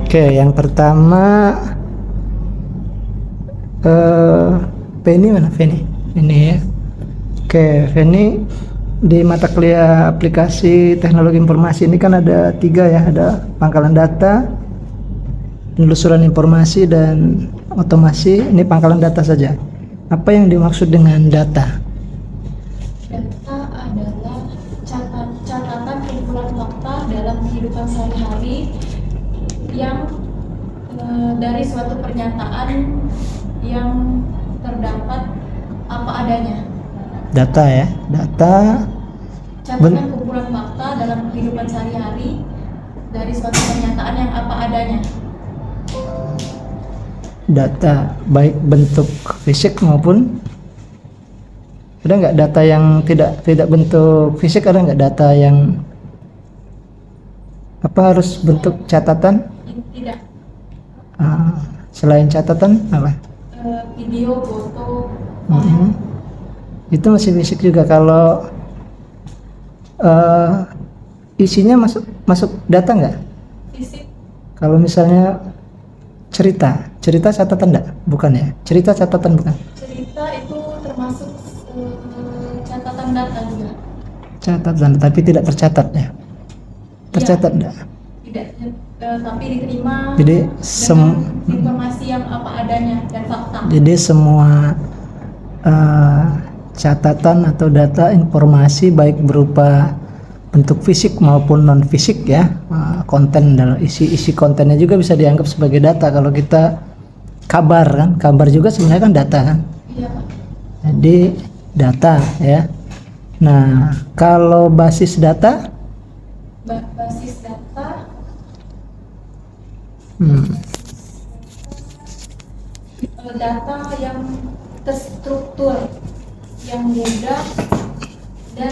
Oke, yang pertama Penny mana? Penny ini ya. Oke, Penny di mata kuliah aplikasi teknologi informasi ini kan ada 3 ya, ada pangkalan data, penelusuran informasi, dan otomasi. Ini pangkalan data saja. Apa yang dimaksud dengan data? Data adalah catatan kumpulan fakta dalam kehidupan sehari-hari yang dari suatu pernyataan yang terdapat apa adanya. Data ya, data Catatan kumpulan fakta dalam kehidupan sehari-hari dari suatu pernyataan yang apa adanya. data baik bentuk fisik maupun ada nggak data yang tidak bentuk fisik, ada nggak data yang apa harus bentuk catatan? Tidak. Selain catatan apa? Video, foto, Itu masih fisik juga. Kalau isinya masuk data nggak? fisik. Kalau misalnya cerita catatan enggak? Bukan ya? Cerita catatan bukan? Cerita itu termasuk catatan data juga. Catatan, tapi tidak tercatat ya? Tercatat enggak? Tidak, tapi diterima Jadi dengan informasi yang apa adanya dan fakta. Jadi semua catatan atau data informasi baik berupa bentuk fisik maupun non fisik ya, konten dalam isi kontennya juga bisa dianggap sebagai data. Kalau kita kabar kan, kabar juga sebenarnya kan data kan. Iya, Pak. Jadi data ya. Nah, kalau basis data Basis data data yang terstruktur, yang mudah, dan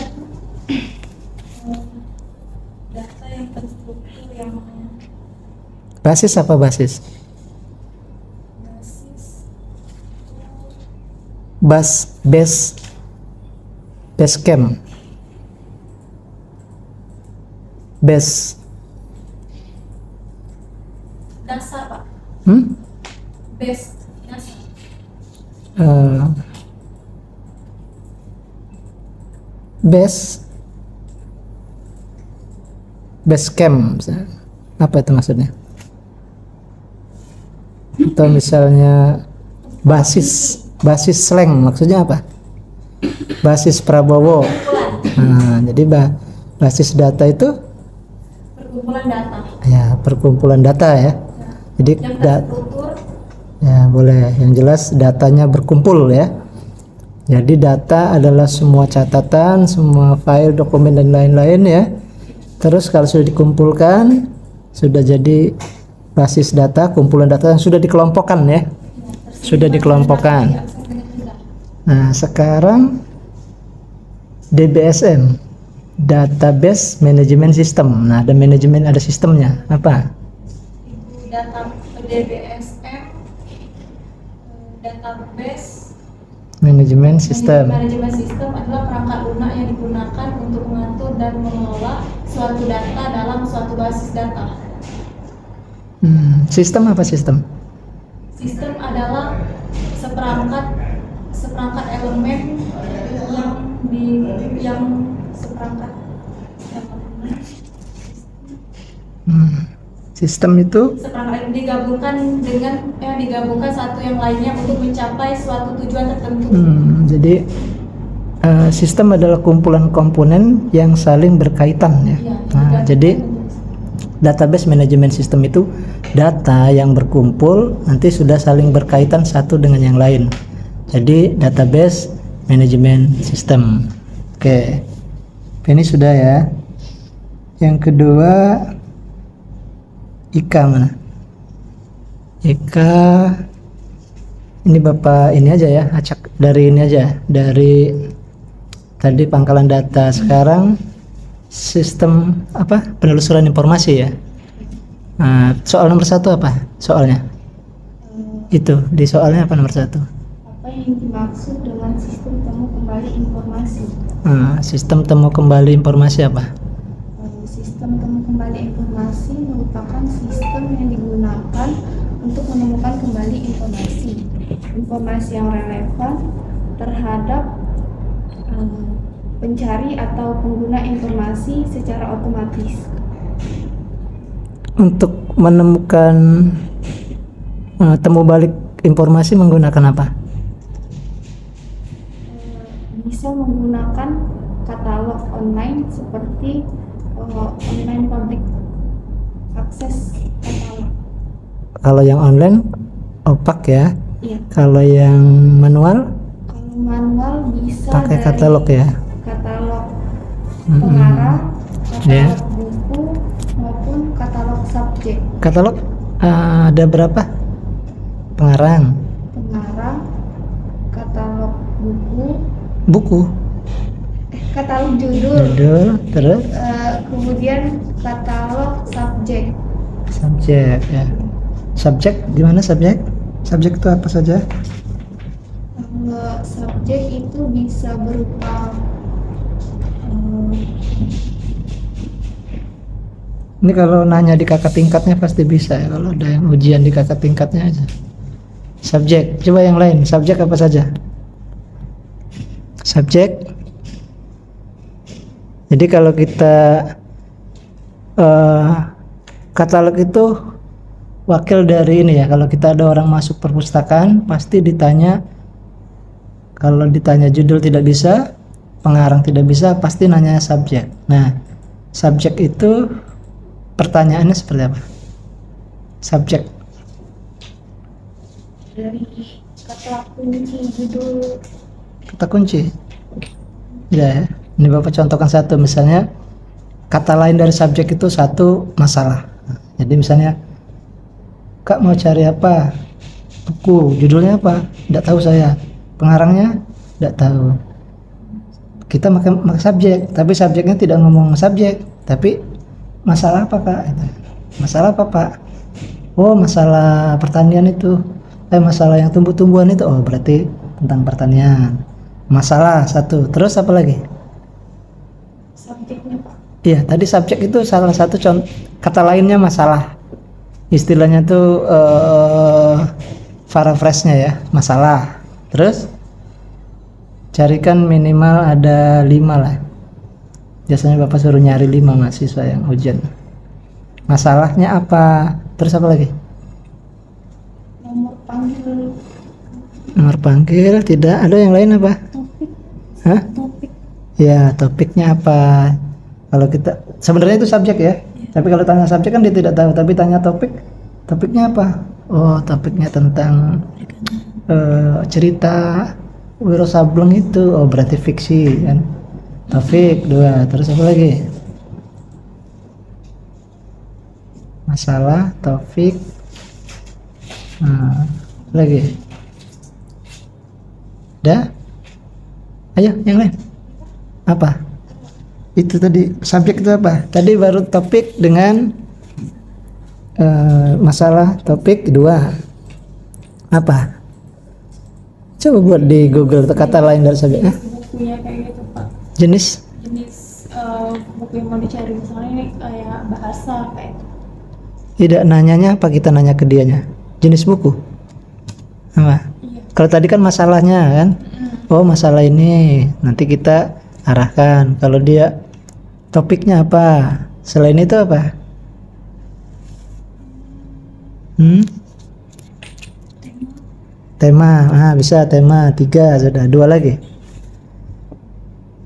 data yang terstruktur yang basis apa basis? Base camp. Base dasar, Pak. Base dasar. Base camp apa itu maksudnya? Atau misalnya basis slang maksudnya apa? Basis Prabowo. Nah, jadi basis data itu Perkumpulan data. ya, perkumpulan data ya. Jadi Yang terstruktur. ya boleh, yang jelas datanya berkumpul ya. Jadi data adalah semua catatan, semua file, dokumen dan lain-lain ya. Terus kalau sudah dikumpulkan, sudah jadi basis data, kumpulan data yang sudah dikelompokkan ya. Sudah dikelompokkan. Nah, sekarang DBSM, Database Management System. Nah, ada manajemen, ada sistemnya. Apa? Data DBSM, Database Manajemen System. Manajemen sistem adalah perangkat lunak yang digunakan untuk mengatur dan mengelola suatu data dalam suatu basis data. Sistem apa sistem? Sistem adalah seperangkat elemen yang seperangkat elemen. Sistem itu Seperangkat digabungkan satu yang lainnya untuk mencapai suatu tujuan tertentu. jadi sistem adalah kumpulan komponen yang saling berkaitan ya. Nah, jadi database management system itu data yang berkumpul nanti sudah saling berkaitan satu dengan yang lain. Jadi database management system. Oke. Ini sudah ya. Yang kedua IKA mana? IKA ini Bapak ini aja ya, acak dari ini aja, dari tadi pangkalan data, sekarang sistem apa? Penelusuran informasi ya. Soal nomor 1 apa soalnya? Itu di soalnya apa nomor 1? Apa yang dimaksud dengan sistem temu kembali informasi? Sistem temu kembali informasi apa? Sistem temu kembali informasi merupakan sistem yang digunakan untuk menemukan kembali informasi yang relevan terhadap pencari atau pengguna informasi secara otomatis. Untuk menemukan temu balik informasi menggunakan apa? Bisa menggunakan katalog online seperti online public access katalog. Kalau yang online opak ya. Iya. Kalau yang manual? Kalau manual bisa pakai dari katalog ya. Katalog pengarah, katalog Yeah. buku maupun katalog subjek. Katalog ada berapa? Pengarang. Katalog Buku. katalog judul. Terus Kemudian katalog subjek. subjek ya. Subjek gimana subjek? Subjek itu apa saja? Subjek itu bisa berupa Ini kalau nanya di kakak tingkatnya pasti bisa ya, kalau ada yang ujian di kakak tingkatnya aja. Subjek, coba yang lain, subjek apa saja? Subjek. Jadi kalau kita katalog itu wakil dari ini ya, kalau kita ada orang masuk perpustakaan pasti ditanya, kalau ditanya judul tidak bisa, pengarang tidak bisa, pasti nanya subjek. Nah, subjek itu pertanyaannya seperti apa? Subjek dari kata kunci judul. kata kunci ya. Ini Bapak contohkan satu, misalnya kata lain dari subjek itu satu masalah. Jadi misalnya, Kak mau cari apa? Buku, judulnya apa? Tidak tahu saya. Pengarangnya? Tidak tahu. Kita pakai subjek, tapi subjeknya tidak ngomong subjek, tapi masalah apa Kak? Masalah apa Pak? Oh, masalah pertanian itu. Masalah yang tumbuh-tumbuhan itu. Oh, berarti tentang pertanian. Masalah satu. Terus apa lagi? Subjeknya Pak. Iya, tadi subjek itu salah satu contoh. Kata lainnya masalah. Istilahnya tuh paraphrase-nya ya, masalah. Terus carikan minimal ada 5 lah. Biasanya Bapak suruh nyari 5 mahasiswa yang ujian. Masalahnya apa? Terus apa lagi? Nomor panggil. Nomor panggil tidak. Ada yang lain apa? Topik. Hah? Topik. Ya, topiknya apa? Kalau kita sebenarnya itu subjek ya. Tapi kalau tanya subjek kan dia tidak tahu. Tapi tanya topik, topiknya apa? Oh, topiknya tentang cerita Wiro Sableng itu. Oh, berarti fiksi kan? Topik 2. Terus apa lagi? Masalah, topik. Lagi. Dah? Ayo, yang lain. Apa? Itu tadi subjek itu apa? Tadi baru topik dengan masalah, topik 2. Apa? Coba buat di Google kata lain dari subjek. Bukunya kayak gitu Pak. Jenis Buku yang mau dicari, misalnya ini kayak bahasa kayak itu. tidak nanyanya apa, kita nanya ke dianya? Jenis buku apa? Iya. Kalau tadi kan masalahnya kan, oh masalah ini, nanti kita arahkan. Kalau dia topiknya apa, selain itu apa? Tema. Bisa tema 3, sudah 2 lagi.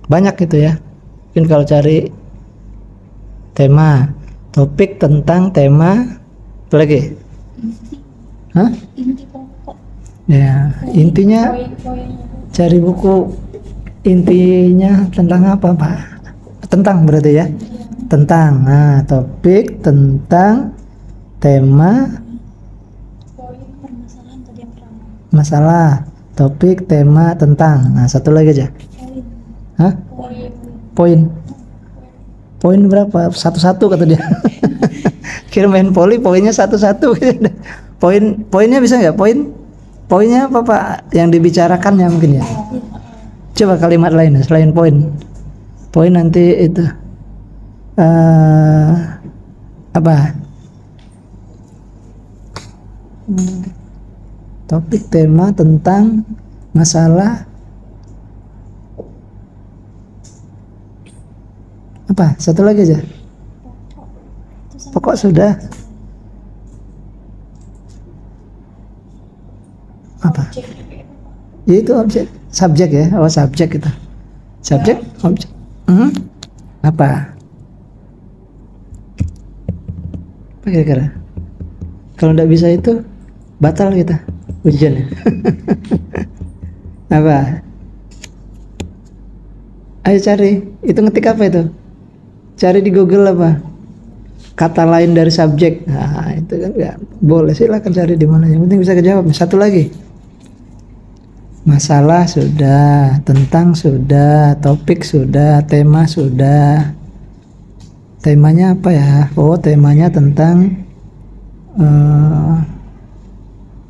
Banyak itu ya. Mungkin kalau cari tema, topik tentang tema, apa lagi? Inti pokok. Ya, intinya Poin-poinnya. cari buku intinya tentang apa Pak? Tentang berarti ya? Tentang. Nah, topik tentang tema, Poin permasalahan tadi yang pertama. masalah, topik, tema, tentang. Nah, satu lagi aja. Poin. Poin. Poin berapa? Satu-satu kata dia. Kira main poli poinnya satu-satu. Poinnya bisa nggak? Poin Poinnya apa Pak yang dibicarakannya mungkin ya? Coba kalimat lain selain poin. Poin nanti itu apa? Topik tema tentang masalah apa? Satu lagi aja. Pokok sudah. Apa? Ya itu objek, subjek ya. Oh subjek itu. Subjek, objek. Apa? Apa kira-kira? Kalau tidak bisa itu batal kita ujiannya. Apa? Ayo cari. Itu ngetik apa itu? Cari di Google apa? Kata lain dari subjek. Nah itu kan nggak boleh. Silakan cari di mana. Yang penting bisa kejawab. Satu lagi. Masalah sudah, tentang sudah, topik sudah, tema sudah. Temanya apa ya? Oh, temanya tentang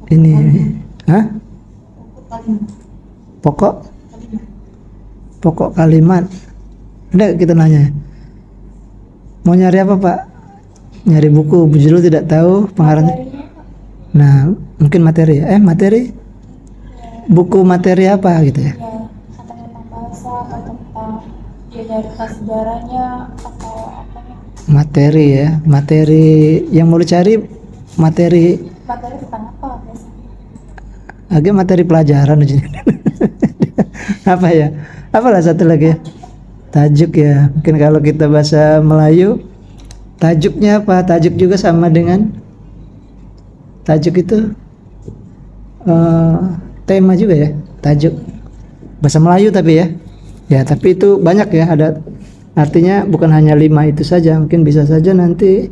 ini, pokok kalimat. Ada kita nanya, mau nyari apa Pak? Nyari buku, judul tidak tahu, pengarangnya. Nah, mungkin materi. Materi. Buku materi apa gitu ya? Tentang bahasa atau tentang sejarahnya atau apa? Materi ya, materi yang mau dicari materi tentang apa biasanya? agak materi pelajaran aja. Apa ya? Apalah satu lagi ya? Tajuk ya. Mungkin kalau kita bahasa Melayu, tajuknya apa? Tajuk juga sama dengan tajuk itu tema juga ya, tajuk bahasa Melayu tapi ya tapi itu banyak ya, ada artinya bukan hanya 5 itu saja, mungkin bisa saja nanti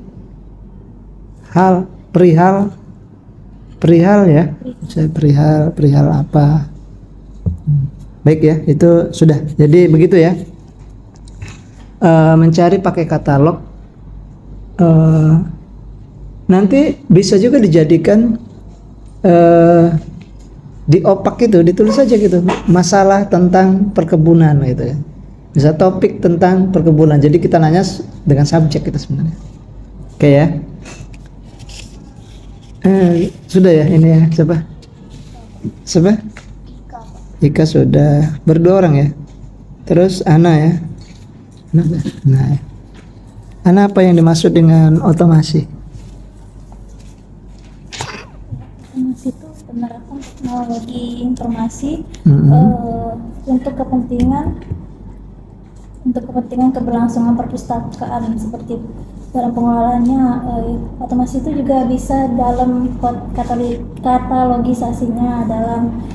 perihal ya, saya perihal apa. Baik ya, itu sudah. Jadi begitu ya, mencari pakai katalog. Nanti bisa juga dijadikan di opak itu ditulis saja gitu, masalah tentang perkebunan gitu ya, bisa topik tentang perkebunan, jadi kita nanya dengan subjek kita sebenarnya. Oke ya, sudah ya ini ya, siapa Ika sudah, berdua orang ya, terus Ana ya. Nah Ana, apa yang dimaksud dengan otomasi? Penerapan teknologi informasi untuk kepentingan keberlangsungan perpustakaan, seperti dalam pengelolaannya. Otomasi itu juga bisa dalam katalogisasinya, dalam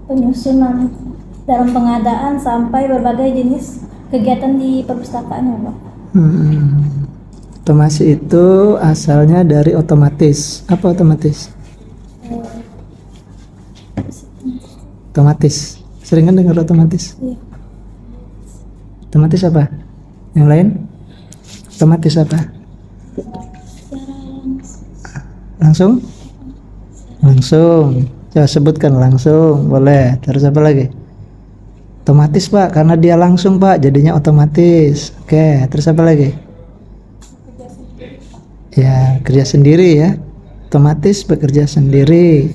penyusunan, dalam pengadaan, sampai berbagai jenis kegiatan di perpustakaan ya Pak. Otomasi itu asalnya dari otomatis. Apa otomatis? Otomatis. Sering kan dengar otomatis? Iya. Otomatis apa? Yang lain? Otomatis apa? Langsung? Langsung. Coba sebutkan langsung. Boleh. Terus apa lagi? Otomatis Pak, karena dia langsung Pak, jadinya otomatis. Oke. Terus apa lagi? Ya, kerja sendiri ya, otomatis bekerja sendiri.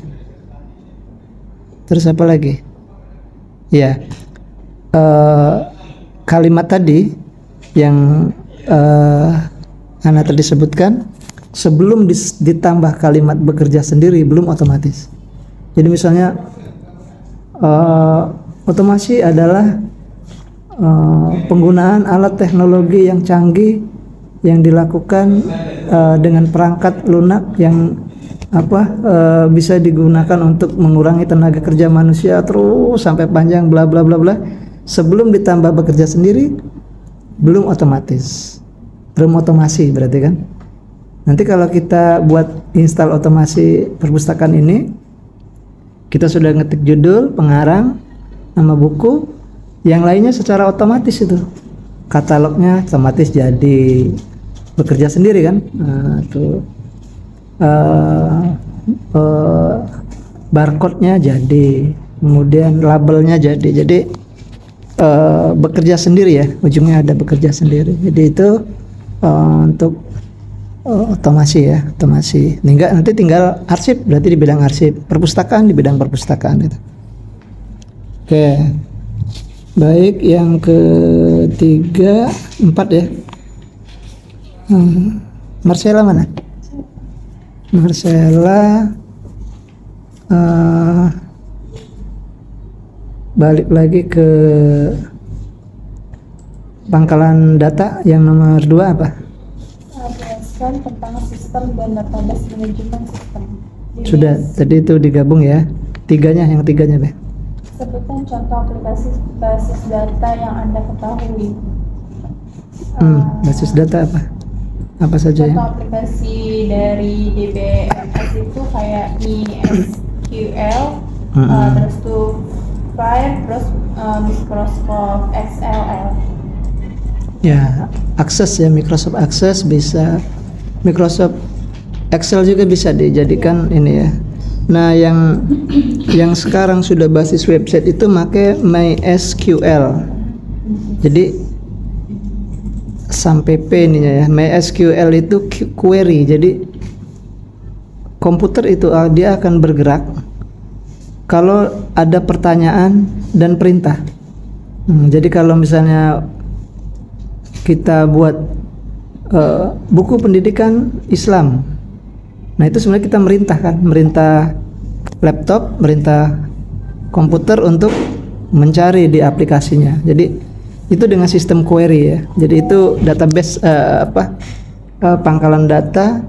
Terus apa lagi? Ya, kalimat tadi yang Ana tadi sebutkan, sebelum ditambah kalimat bekerja sendiri belum otomatis. Jadi misalnya otomasi adalah penggunaan alat teknologi yang canggih yang dilakukan dengan perangkat lunak yang bisa digunakan untuk mengurangi tenaga kerja manusia, terus sampai panjang bla bla bla bla. Sebelum ditambah bekerja sendiri belum otomatis, belum otomasi berarti kan. Nanti kalau kita buat install otomasi perpustakaan ini, kita sudah ngetik judul, pengarang, nama buku, yang lainnya secara otomatis itu katalognya otomatis jadi bekerja sendiri kan. barcode-nya jadi, kemudian labelnya jadi bekerja sendiri ya, ujungnya ada bekerja sendiri. Jadi itu untuk otomasi ya, otomasi. Nanti tinggal arsip, berarti di bidang arsip, perpustakaan di bidang perpustakaan itu. Oke, baik, yang ketiga, 4 ya. Marcella mana? Marcella balik lagi ke pangkalan data yang nomor 2 apa? Jelaskan tentang sistem dan database manajemen sistem. Sudah, tadi itu digabung ya. Yang tiganya Be. Sebutkan contoh aplikasi basis data yang Anda ketahui. Basis data apa? Apa saja ya? Contoh aplikasi dari DBMS itu kayak MySQL, terus tuh Fire, terus Microsoft XLL. Ya, Access ya, Microsoft Access bisa, Microsoft Excel juga bisa dijadikan ini ya. Nah, yang sekarang sudah basis website itu pakai MySQL. Jadi sampai P ininya ya. MySQL itu query. Jadi komputer itu dia akan bergerak kalau ada pertanyaan dan perintah. Jadi kalau misalnya kita buat buku pendidikan Islam, nah itu sebenarnya kita merintah laptop, merintah komputer untuk mencari di aplikasinya. Jadi itu dengan sistem query ya. Jadi itu database pangkalan data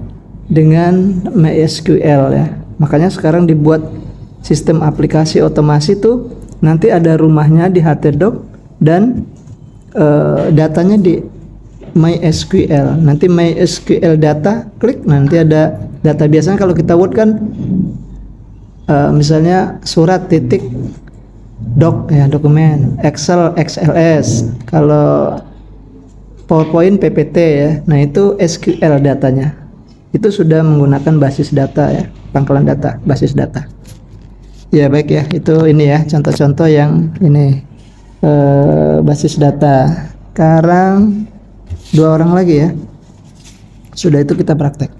dengan MySQL ya. Makanya sekarang dibuat sistem aplikasi otomasi tuh nanti ada rumahnya di Htdoc dan datanya di MySQL. Nanti MySQL data, klik nanti ada data. Biasanya kalau kita Word kan misalnya surat titik doc ya, dokumen, Excel XLS, kalau PowerPoint PPT ya. Nah itu SQL datanya. Itu sudah menggunakan basis data ya, pangkalan data, basis data. Ya baik ya, itu ini ya contoh-contoh yang ini basis data. Sekarang 2 orang lagi ya. Sudah itu kita praktek.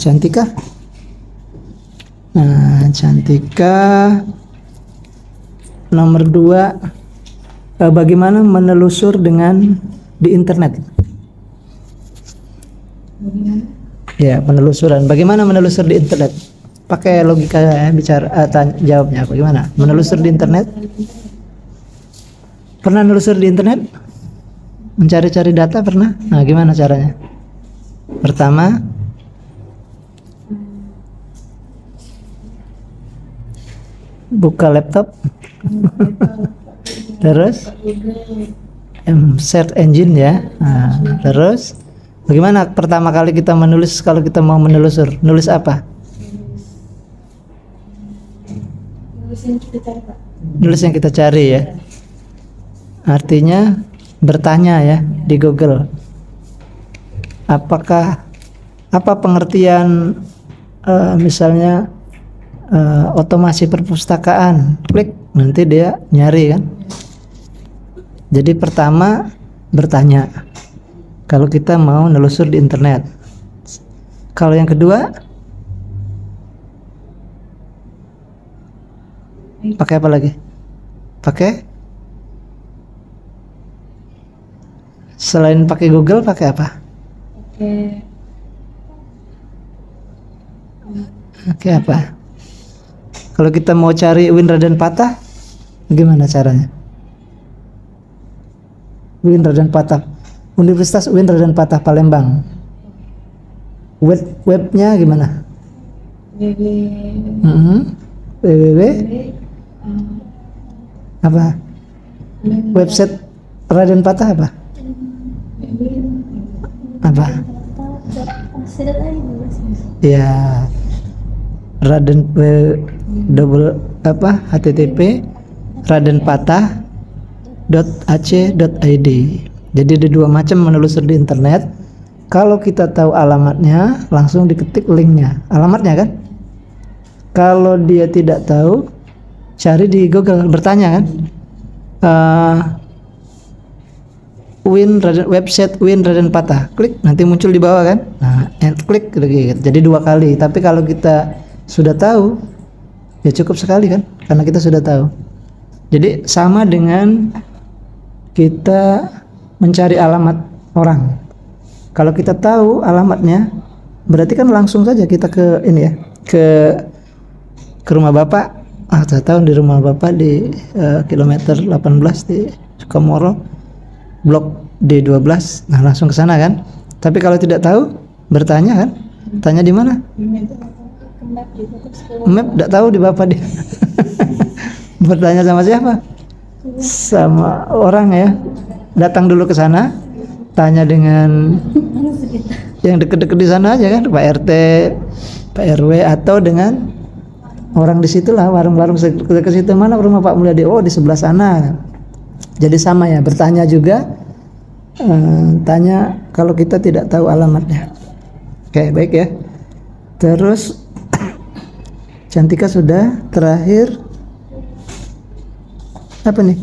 Cantika. Nah, Cantika nomor 2, bagaimana menelusur dengan di internet? Ya, penelusuran. Bagaimana menelusur di internet? Pakai logika ya, jawabnya apa? Gimana? Menelusur di internet? Pernah nelusur di internet? Mencari-cari data pernah? Nah, gimana caranya? Pertama, buka laptop, terus search engine ya. Nah, terus bagaimana pertama kali kita menulis kalau kita mau menelusur? Nulis apa? Nulis yang kita cari ya. Artinya bertanya ya di Google. Apa pengertian misalnya otomasi perpustakaan? Klik, nanti dia nyari kan. Jadi pertama bertanya. Kalau kita mau nelusur di internet. Kalau yang kedua pakai apa lagi? Selain pakai Google, pakai apa? Pakai apa? Kalau kita mau cari Win Raden Patah, gimana caranya? Win Raden Patah, Universitas Win Raden Patah Palembang. Webnya gimana? www apa? Website Raden Patah apa? Ya, Raden http radenpatah.ac.id. Jadi ada 2 macam menelusur di internet. Kalau kita tahu alamatnya, langsung diketik linknya, alamatnya kan. Kalau dia tidak tahu, cari di Google, bertanya kan. Website Win Raden Patah, klik, nanti muncul di bawah kan. Nah, klik gitu. Jadi 2 kali. Tapi kalau kita sudah tahu, ya cukup sekali kan, karena kita sudah tahu. Jadi sama dengan kita mencari alamat orang. Kalau kita tahu alamatnya, berarti kan langsung saja kita ke ini ya, ke rumah bapak. Saya tahu di rumah bapak di kilometer 18 di Sukamoro, blok D12. Nah, langsung ke sana kan. Tapi kalau tidak tahu, bertanya kan, tanya di mana? Map tidak tahu di bapak dia. Bertanya sama siapa? Sama orang ya. Datang dulu ke sana, tanya dengan yang deket-deket di sana aja kan, Pak RT, Pak RW, atau dengan orang di situlah, warung-warung ke situ. Mana rumah Pak Mulyadi? Oh, di sebelah sana. Jadi sama ya, bertanya juga, tanya kalau kita tidak tahu alamatnya. Oke, baik ya. Terus Cantika sudah, terakhir apa nih?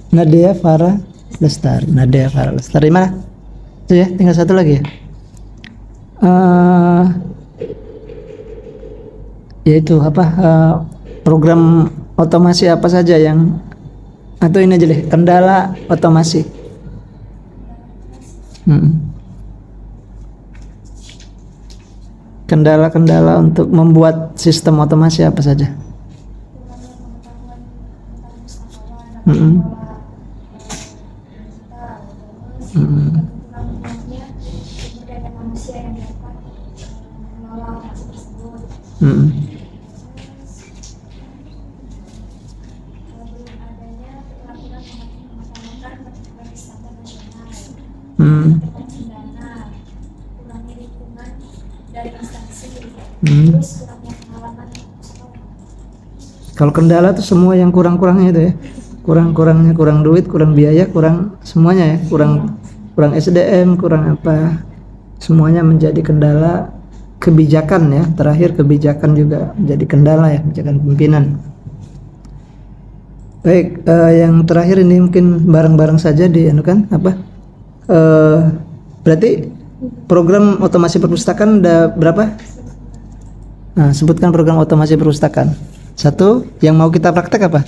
Nadia Farah Lestari. Nadia Farah Lestari mana? Itu ya, tinggal satu lagi ya. Yaitu apa? Program otomasi apa saja yang, atau ini aja deh, kendala otomasi. Kendala-kendala untuk membuat sistem otomasi apa saja? Kalau kendala tuh semua yang kurang-kurangnya itu ya, kurang-kurangnya, kurang duit, kurang biaya, kurang semuanya ya, kurang SDM, kurang apa, semuanya menjadi kendala. Kebijakan ya, terakhir kebijakan juga menjadi kendala ya, kebijakan pimpinan. Baik, yang terakhir ini mungkin bareng-bareng saja kan apa? Berarti program otomasi perpustakaan ada berapa? Nah, sebutkan program otomasi perpustakaan. Satu, yang mau kita praktek apa?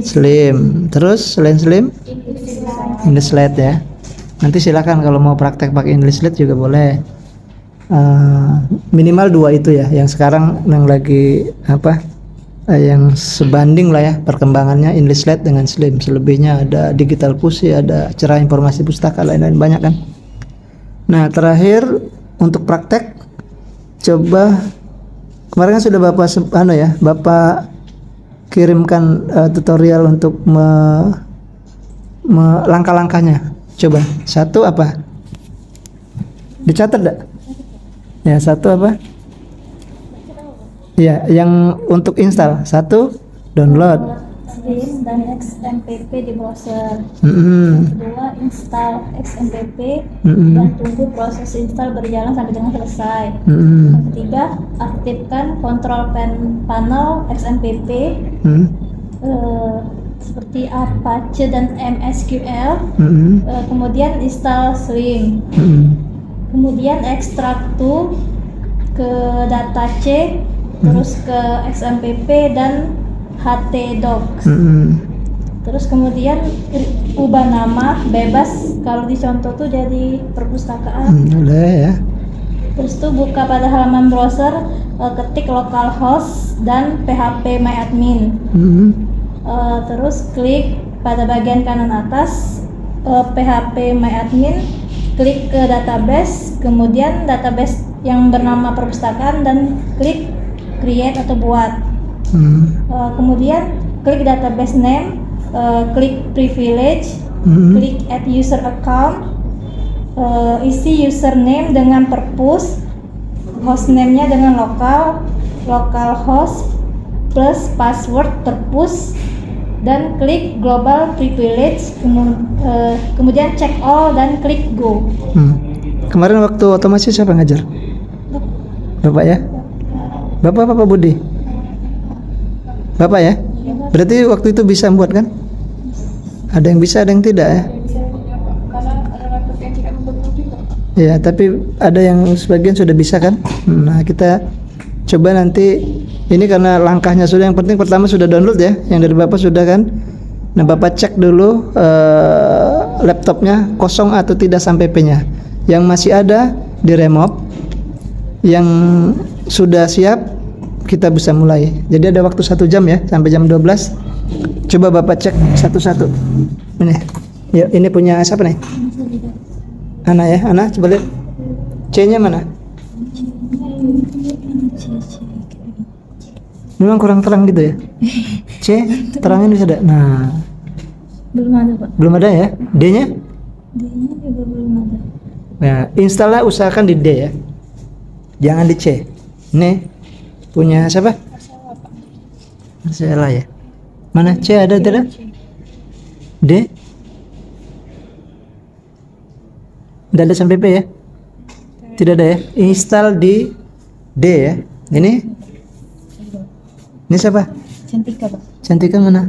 Slim. Terus selain Slim, InDeSlate ya. Nanti silakan kalau mau praktek pakai InDeSlate juga boleh. Minimal 2 itu ya, yang sekarang yang lagi apa? Yang sebanding lah ya perkembangannya InDeSlate dengan Slim. Selebihnya ada Digital Pusi, ada Cerah Informasi Pustaka, lain-lain banyak kan. Nah, terakhir untuk praktek, coba kemarin kan sudah Bapak kirimkan tutorial untuk langkah-langkahnya. Coba satu apa? Dicatat enggak? Ya, satu apa? Ya, yang untuk install. Satu, download Slim dan XMPP di browser. Kedua, install XMPP dan tunggu proses install berjalan sampai dengan selesai. Yang ketiga, aktifkan kontrol panel XMPP seperti Apache dan MSQL. Kemudian install Slim. Kemudian ekstrak to ke data C, terus ke XMPP dan htdocs. Terus kemudian ubah nama bebas, kalau di contoh tuh jadi perpustakaan. Boleh ya. Terus tuh buka pada halaman browser, ketik localhost dan phpMyAdmin. Terus klik pada bagian kanan atas phpMyAdmin, klik ke database, kemudian database yang bernama perpustakaan dan klik create atau buat. Kemudian klik database name, klik privilege, klik add user account, isi username dengan perpus, hostname-nya dengan localhost, plus password terpush dan klik global privilege, kemudian check all dan klik go. Kemarin waktu otomasi siapa ngajar? Bapak ya? Bapak Budi? Bapak ya? Berarti waktu itu bisa buat kan? Ada yang bisa, ada yang tidak ya? Ya, tapi ada yang sebagian sudah bisa kan? Nah, kita coba nanti, ini karena langkahnya sudah, yang penting pertama sudah download ya, yang dari Bapak sudah kan? Nah, Bapak cek dulu laptopnya kosong atau tidak sampai P-nya. Yang masih ada di remove, yang sudah siap kita bisa mulai. Jadi ada waktu 1 jam ya, sampai jam 12. Coba Bapak cek satu-satu. Ini, ya, ini punya siapa nih? Ana ya, Ana coba lihat C-nya mana? Memang kurang terang gitu ya. C terangin bisa ada. Nah, Belum ada, Pak. belum ada ya. D-nya? D-nya juga belum ada. Nah, installnya usahakan di D ya. Jangan di C. Ini punya siapa? Marcella ya. Mana C ada tidak? D? Tidak ada sampai P ya? Tidak ada ya? Install di D ya. Ini siapa? Cantika, Pak. Cantika mana?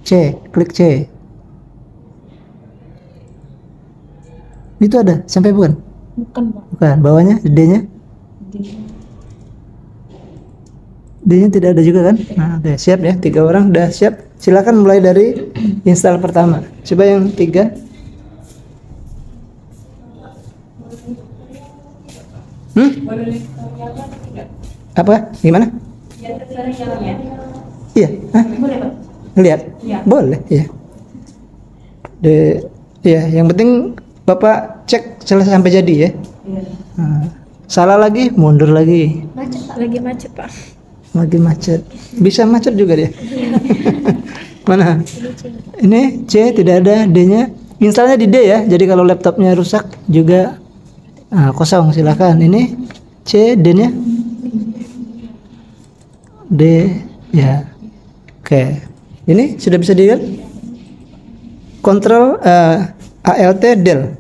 C, klik C. Itu ada sampai bukan? Bukan, Pak. Bukan. Bawahnya D-nya? D-nya tidak ada juga kan? Nah, oke, siap ya. 3 orang udah siap. Silakan mulai dari install pertama. Coba yang 3. Apa? Gimana? Iya. Hah? Boleh, Pak. Lihat? Iya. Boleh, iya. Yang penting Bapak cek selesai sampai jadi ya. Nah, salah lagi, mundur lagi. Macet, Pak. Lagi macet, Pak. Lagi macet. Bisa macet juga dia. Mana? Ini C tidak ada, D-nya. Installnya di D ya. Jadi kalau laptopnya rusak juga kosong, silakan. Ini C, D-nya. D ya. Oke. Ini sudah bisa dilihat. Kontrol ALT del.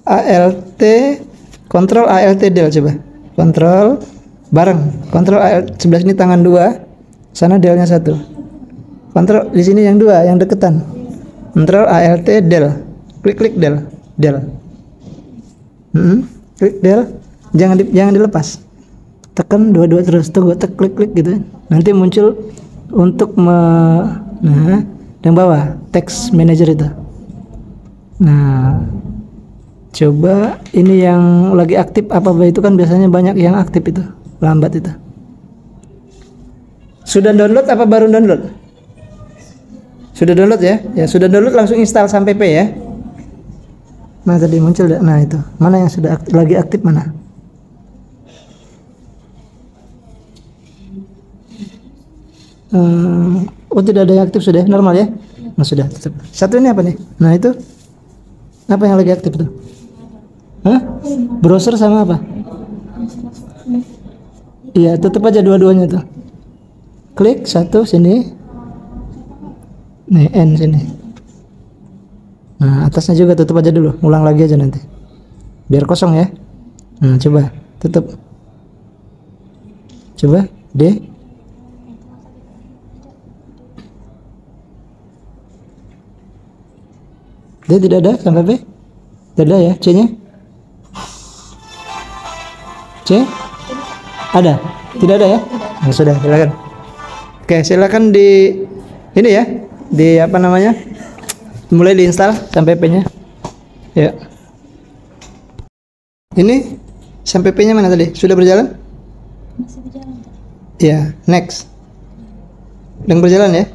ALT kontrol ALT del coba. Kontrol bareng. Kontrol ALT sebelah sini tangan 2, sana delnya 1. Kontrol di sini yang 2, yang deketan. Kontrol ALT del. Klik del. Klik del. Jangan dilepas. Tekan 2 terus. Tunggu, klik gitu. Nanti muncul untuk yang bawah text manager itu. Nah, coba ini yang lagi aktif apa itu kan biasanya banyak yang aktif itu, lambat itu. Sudah download apa baru download? Sudah download ya? Ya sudah download langsung install sampai P ya. Nah tadi muncul, nah itu mana yang sudah lagi aktif mana? Oh tidak ada yang aktif sudah normal ya? Nah sudah. Satu ini apa nih? Nah itu apa yang lagi aktif tuh? Hah? Browser sama apa? Iya tutup aja dua-duanya tuh. Klik satu sini. Nih N sini. Nah atasnya juga tutup aja dulu. Ulang lagi aja nanti. Biar kosong ya. Nah coba tutup. Coba D. D tidak ada sampai P? Tidak ada ya C-nya? C? Ada? Tidak ada ya? Nah, sudah silakan. Oke silakan di ini ya, di apa namanya? Mulai diinstal sampai P-nya. Ya. Ini sampai P-nya mana tadi? Sudah berjalan? Masih berjalan, Pak. Ya, next. Sedang berjalan ya?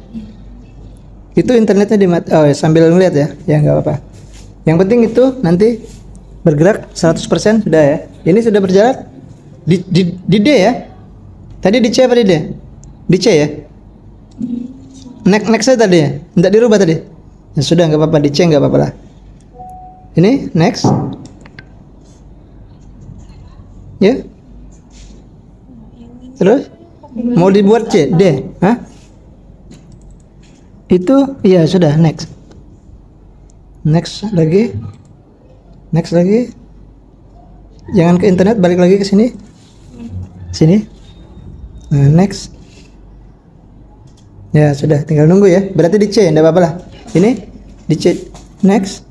Itu internetnya ya, sambil ngeliat ya. Ya nggak apa-apa. Yang penting itu nanti bergerak 100% sudah ya. Ini sudah berjalan di D ya. Tadi di C apa di D? Di C ya. Next tadi ya. Tidak dirubah tadi. Ya sudah nggak apa-apa, di C nggak apa-apa lah. Ini next. Ya. Terus mau dibuat C, D, hah? Itu iya sudah, next lagi, jangan ke internet, balik lagi ke sini, nah, next. Ya sudah, tinggal nunggu ya, berarti di C, enggak apa-apa lah, ini di C, next,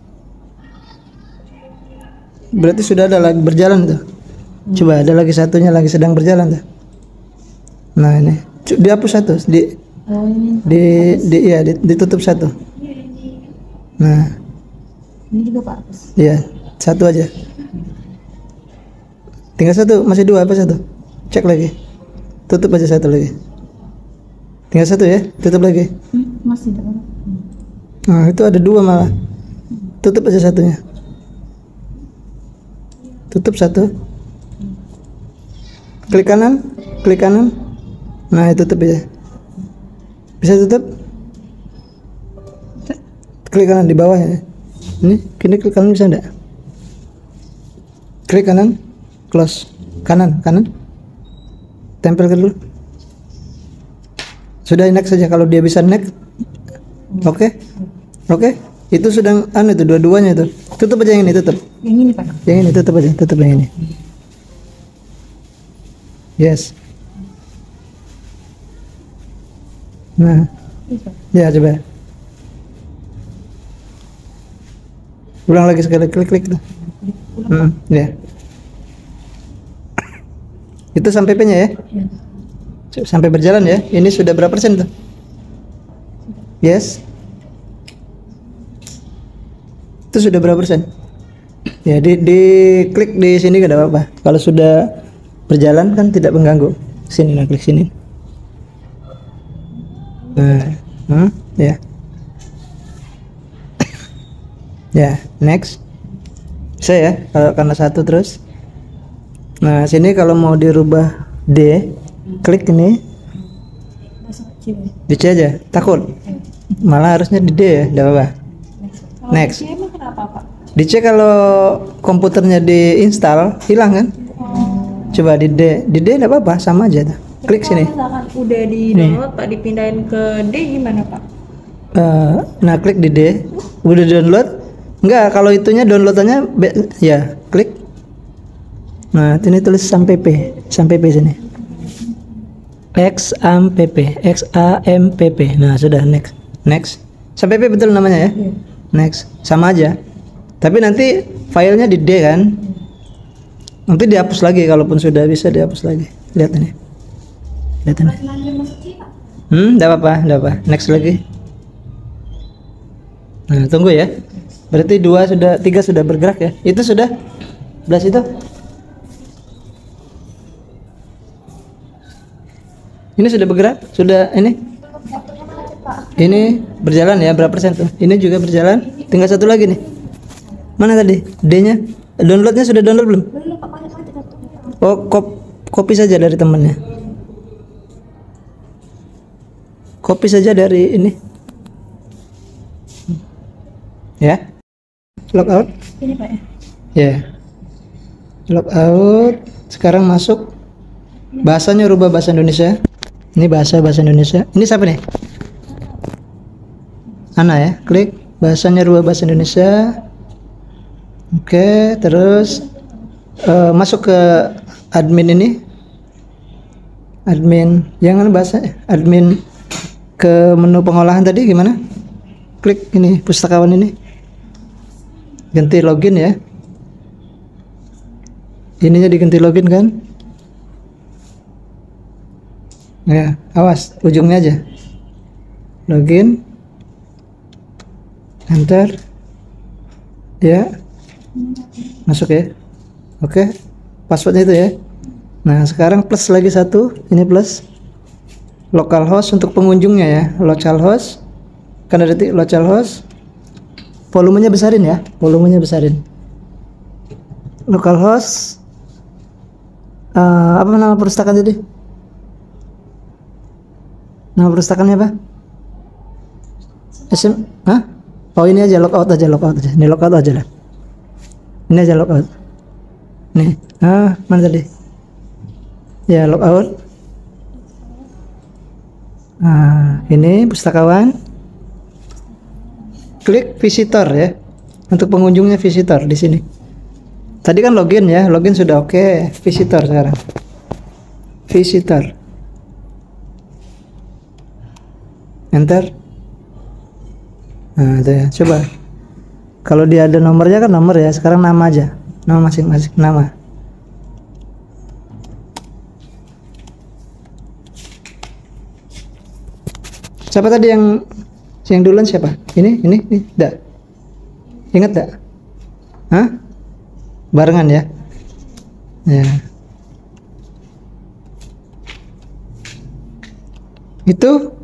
berarti sudah ada lagi berjalan tuh. Coba ada lagi satunya lagi sedang berjalan tuh. Nah ini dihapus satu, ditutup satu. Nah ini juga Pak. iya, satu aja, tinggal satu, masih dua apa satu, cek lagi, tutup aja satu lagi, tinggal satu ya, tutup lagi. Masih ada. Nah itu ada dua malah, tutup aja satunya, tutup satu, klik kanan, nah itu tutup aja, bisa tutup, klik kanan di bawah ya, ini kini klik kanan bisa enggak, klik kanan, close, kanan, tempel ke dulu, sudah, next saja kalau dia bisa next. Oke, itu sedang itu dua-duanya itu, tutup aja yang ini, tutup Yang ini Pak. yang ini, tutup aja, tutup yang ini, yes. Nah ya coba ulang lagi sekali, klik tuh. Ya itu sampai P nya ya, sampai berjalan ya. Ini sudah berapa persen tuh? Yes, itu sudah berapa persen ya, di klik di sini gak ada apa-apa. Kalau sudah berjalan kan tidak mengganggu. Sini, nah klik sini, nah ya ya, next bisa ya kalau karena satu terus. Nah sini kalau mau dirubah D, klik ini di C aja, takut malah harusnya di D ya, tidak apa-apa. Next, di C kalau komputernya diinstal hilang kan, coba di D tidak apa-apa, sama aja tuh. Klik sini. Misalkan udah di download Pak, dipindahin ke D gimana Pak? Nah klik di D, udah download. Enggak, kalau itunya downloadannya ya klik. Nah ini tulis sampai P sini. XAMPP. Nah sudah, next sampai P betul namanya ya. Next sama aja, tapi nanti filenya di D kan, nanti dihapus lagi, kalaupun sudah bisa dihapus lagi. Lihat ini. Enggak apa-apa, next lagi. Nah tunggu ya, berarti 3 sudah bergerak ya, itu sudah 11 itu. Ini sudah bergerak, sudah ini berjalan ya, berapa persen tuh? Ini juga berjalan, tinggal satu lagi nih. Mana tadi? D-nya? Downloadnya sudah download belum? Oh, copy saja dari temannya. Copy saja dari ini. Ya. Logout. Ini Pak ya. Ya. Logout. Sekarang masuk. Bahasanya rubah bahasa Indonesia. Ini bahasa Indonesia. Ini siapa nih? Ana ya. Klik bahasanya rubah bahasa Indonesia. Oke, terus masuk ke admin ini. Admin, jangan bahasa admin, ke menu pengolahan tadi gimana? Klik ini pustakawan ini. Ganti login ya. Ininya diganti login kan? Ya, awas ujungnya aja. Login. Enter. Ya. Masuk ya. Oke. Passwordnya itu ya. Nah, sekarang plus lagi satu. Ini plus. Localhost untuk pengunjungnya ya. Localhost. Kan ada titik localhost. Volumenya besarin ya. Volumenya besarin. Localhost. Apa nama perpustakaan tadi? Nama perpustakaannya apa? Hah? Oh ini aja, logout aja. Ini logout aja lah. Ini aja logout. Nih, mana tadi? Ya logout. Nah, ini pustakawan. Klik visitor ya. Untuk pengunjungnya visitor di sini. Tadi kan login ya, login sudah oke. Visitor sekarang. Visitor. Enter. Nah, itu ya. Coba. Kalau dia ada nomornya kan nomor ya. Sekarang nama aja. Nama masing-masing nama. Siapa tadi yang duluan siapa? Ini, enggak. Ingat enggak? Hah? Barengan ya? Ya. Itu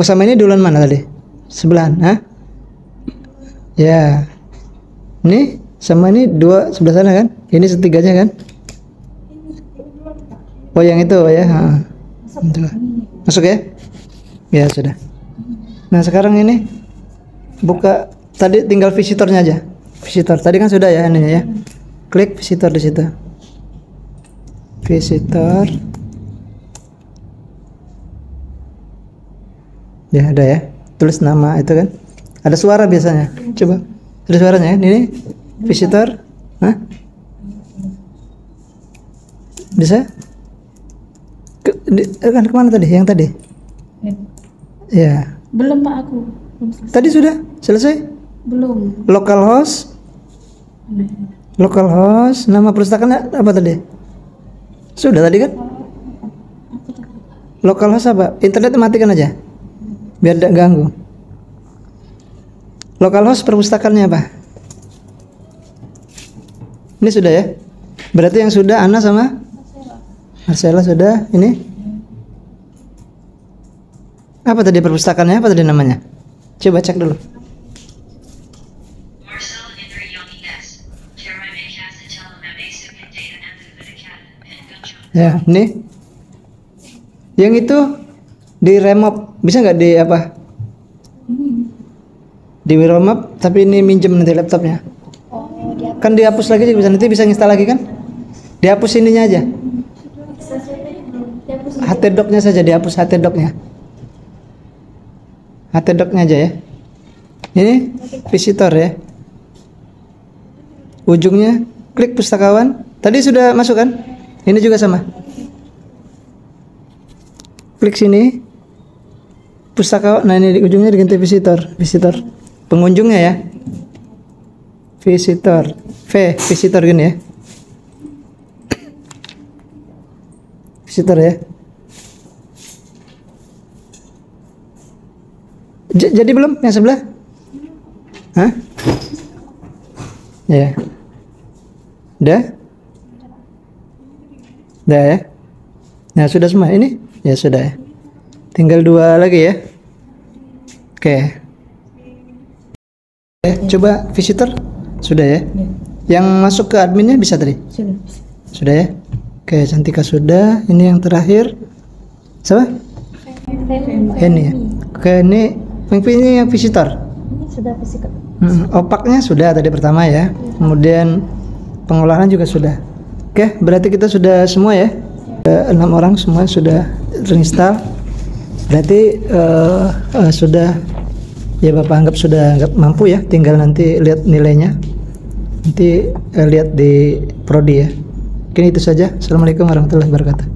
sama ini duluan mana tadi? Sebelahan, hah? Ya. Ini sama ini dua sebelah sana kan? Ini setiganya kan? Oh, yang itu ya. Masuk ya? Ya sudah. Nah sekarang ini buka, tadi tinggal visitornya aja. Visitor tadi kan sudah ya ininya ya. Klik visitor di situ. Visitor. Ya ada ya. Tulis nama itu kan. Ada suara biasanya. Coba. Ada suaranya ya. Ini visitor. Hah? Bisa? Kan kemana tadi? Yang tadi? Ya. Belum Pak, aku belum selesai. Tadi sudah selesai? Belum. Localhost. Localhost. Nama perpustakaan apa tadi? Sudah tadi kan? Localhost apa? Internet matikan aja. Biar tidak ganggu. Localhost perpustakaannya apa? Ini sudah ya? Berarti yang sudah Ana sama Marcella sudah. Ini apa tadi perpustakaannya? Apa tadi namanya? Coba cek dulu. Ya, ini. Yang itu di remove, bisa nggak di apa? Di remove, tapi ini minjem nanti laptopnya. Kan dihapus lagi juga bisa, nanti bisa install lagi kan? Dihapus ininya aja. htdoc-nya saja dihapus, htdoc-nya. htdoc-nya aja ya. Ini visitor ya. Ujungnya klik pustakawan. Tadi sudah masuk kan? Ini juga sama. Klik sini. Pustakawan. Nah, ini di ujungnya diganti visitor. Visitor. Pengunjungnya ya. Visitor. Visitor gini ya. Visitor ya. Jadi belum yang sebelah? Hah? Ya. Udah? Udah ya? Nah sudah semua ini? Ya sudah ya. Tinggal dua lagi ya. Oke. Coba visitor. Sudah ya? Yang masuk ke adminnya bisa tadi? Sudah. Sudah ya? Oke, Cantika sudah. Ini yang terakhir. Siapa? Ini ya. Oke, ini yang visitor. Ini sudah visitor. Opaknya sudah tadi pertama ya. Kemudian pengolahan juga sudah. Oke, berarti kita sudah semua ya. 6 orang semua sudah terinstall. Berarti sudah ya Bapak anggap sudah mampu ya. Tinggal nanti lihat nilainya. Nanti lihat di prodi ya. Mungkin itu saja. Assalamualaikum warahmatullahi wabarakatuh.